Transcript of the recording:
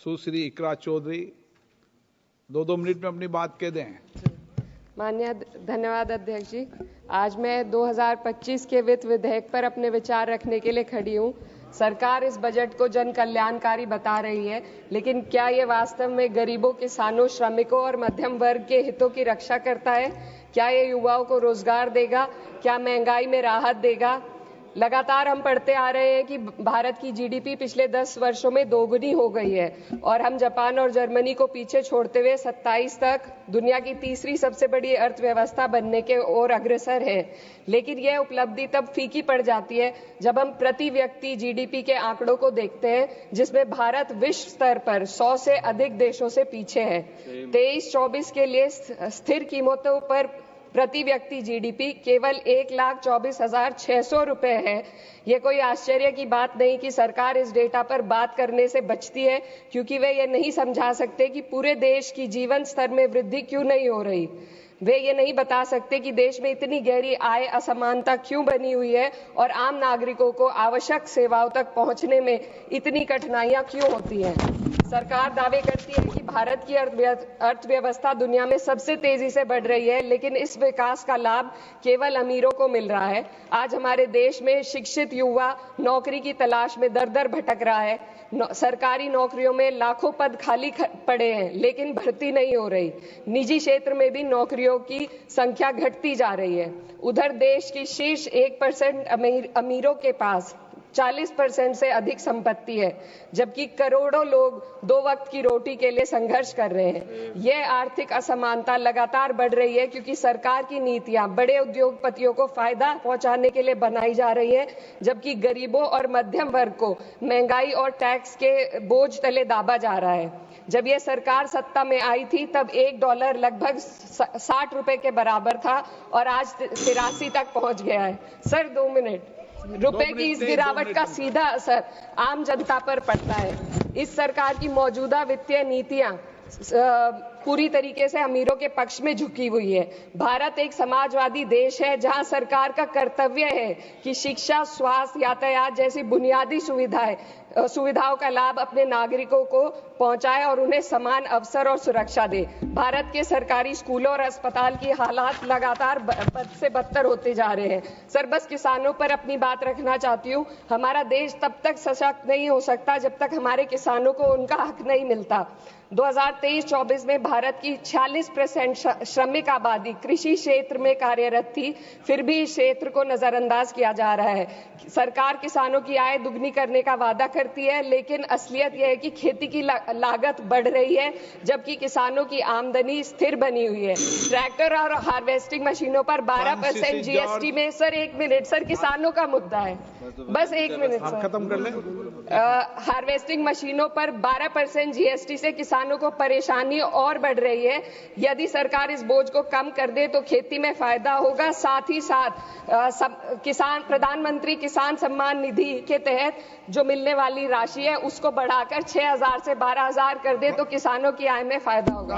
सुश्री इकरा Chaudhary 2 minute में अपनी बात कह दें। माननीय धन्यवाद अध्यक्ष जी। आज मैं 2025 के वित्त विधेयक पर अपने विचार रखने के लिए खड़ी हूँ। सरकार इस बजट को जन कल्याणकारी बता रही है, लेकिन क्या ये वास्तव में गरीबों, किसानों, श्रमिकों और मध्यम वर्ग के हितों की रक्षा करता है? क्या ये युवाओं को रोजगार देगा? क्या महंगाई में राहत देगा? लगातार हम पढ़ते आ रहे हैं कि भारत की जीडीपी पिछले 10 वर्षों में दोगुनी हो गई है और हम जापान और जर्मनी को पीछे छोड़ते हुए 27 तक दुनिया की तीसरी सबसे बड़ी अर्थव्यवस्था बनने के ओर अग्रसर है। लेकिन यह उपलब्धि तब फीकी पड़ जाती है जब हम प्रति व्यक्ति जीडीपी के आंकड़ों को देखते हैं, जिसमें भारत विश्व स्तर पर 100 से अधिक देशों से पीछे है। 23-24 के लिए स्थिर कीमतों पर प्रति व्यक्ति जीडीपी केवल 1,24,600 रुपए है। ये कोई आश्चर्य की बात नहीं कि सरकार इस डेटा पर बात करने से बचती है, क्योंकि वे ये नहीं समझा सकते कि पूरे देश की जीवन स्तर में वृद्धि क्यों नहीं हो रही। वे ये नहीं बता सकते कि देश में इतनी गहरी आय असमानता क्यों बनी हुई है और आम नागरिकों को आवश्यक सेवाओं तक पहुंचने में इतनी कठिनाइयां क्यों होती हैं। सरकार दावे करती है कि भारत की अर्थव्यवस्था दुनिया में सबसे तेजी से बढ़ रही है, लेकिन इस विकास का लाभ केवल अमीरों को मिल रहा है। आज हमारे देश में शिक्षित युवा नौकरी की तलाश में दर-दर भटक रहा है। सरकारी नौकरियों में लाखों पद खाली पड़े हैं, लेकिन भर्ती नहीं हो रही। निजी क्षेत्र में भी नौकरियों की संख्या घटती जा रही है। उधर देश की शीर्ष 1% अमीरों के पास 40% से अधिक संपत्ति है, जबकि करोड़ों लोग 2 वक्त की रोटी के लिए संघर्ष कर रहे हैं। यह आर्थिक असमानता लगातार बढ़ रही है क्योंकि सरकार की नीतियां बड़े उद्योगपतियों को फायदा पहुंचाने के लिए बनाई जा रही है, जबकि गरीबों और मध्यम वर्ग को महंगाई और टैक्स के बोझ तले दाबा जा रहा है। जब यह सरकार सत्ता में आई थी तब $1 लगभग 60 रुपए के बराबर था और आज 83 तक पहुंच गया है। Sir 2 minute. रुपए की इस गिरावट का सीधा असर आम जनता पर पड़ता है। इस सरकार की मौजूदा वित्तीय नीतियां पूरी तरीके से अमीरों के पक्ष में झुकी हुई है। भारत एक समाजवादी देश है जहां सरकार का कर्तव्य है कि शिक्षा, स्वास्थ्य, यातायात जैसी बुनियादी सुविधाओं का लाभ अपने नागरिकों को पहुंचाए और उन्हें समान अवसर और सुरक्षा दे। भारत के सरकारी स्कूलों और अस्पताल की हालात लगातार बद से बदतर होते जा रहे हैं। सर बस किसानों पर अपनी बात रखना चाहती हूँ। हमारा देश तब तक सशक्त नहीं हो सकता जब तक हमारे किसानों को उनका हक नहीं मिलता। 2023-24 में भारत की 46% श्रमिक आबादी कृषि क्षेत्र में कार्यरत थी, फिर भी इस क्षेत्र को नजरअंदाज किया जा रहा है। सरकार किसानों की आय दुगनी करने का वादा करती है, लेकिन असलियत यह है कि खेती की लागत बढ़ रही है, जबकि किसानों की आमदनी स्थिर बनी हुई है। ट्रैक्टर और हार्वेस्टिंग मशीनों पर 12% जीएसटी में सर 1 मिनट सर, किसानों का मुद्दा है, बस 1 मिनट सर, खत्म कर लें। हार्वेस्टिंग मशीनों पर 12% जीएसटी से किसानों को परेशानी और बढ़ रही है। यदि सरकार इस बोझ को कम कर दे तो खेती में फायदा होगा। साथ ही साथ प्रधानमंत्री किसान सम्मान निधि के तहत जो मिलने वाली राशि है उसको बढ़ाकर 6,000 से 12,000 कर दे तो किसानों की आय में फायदा होगा।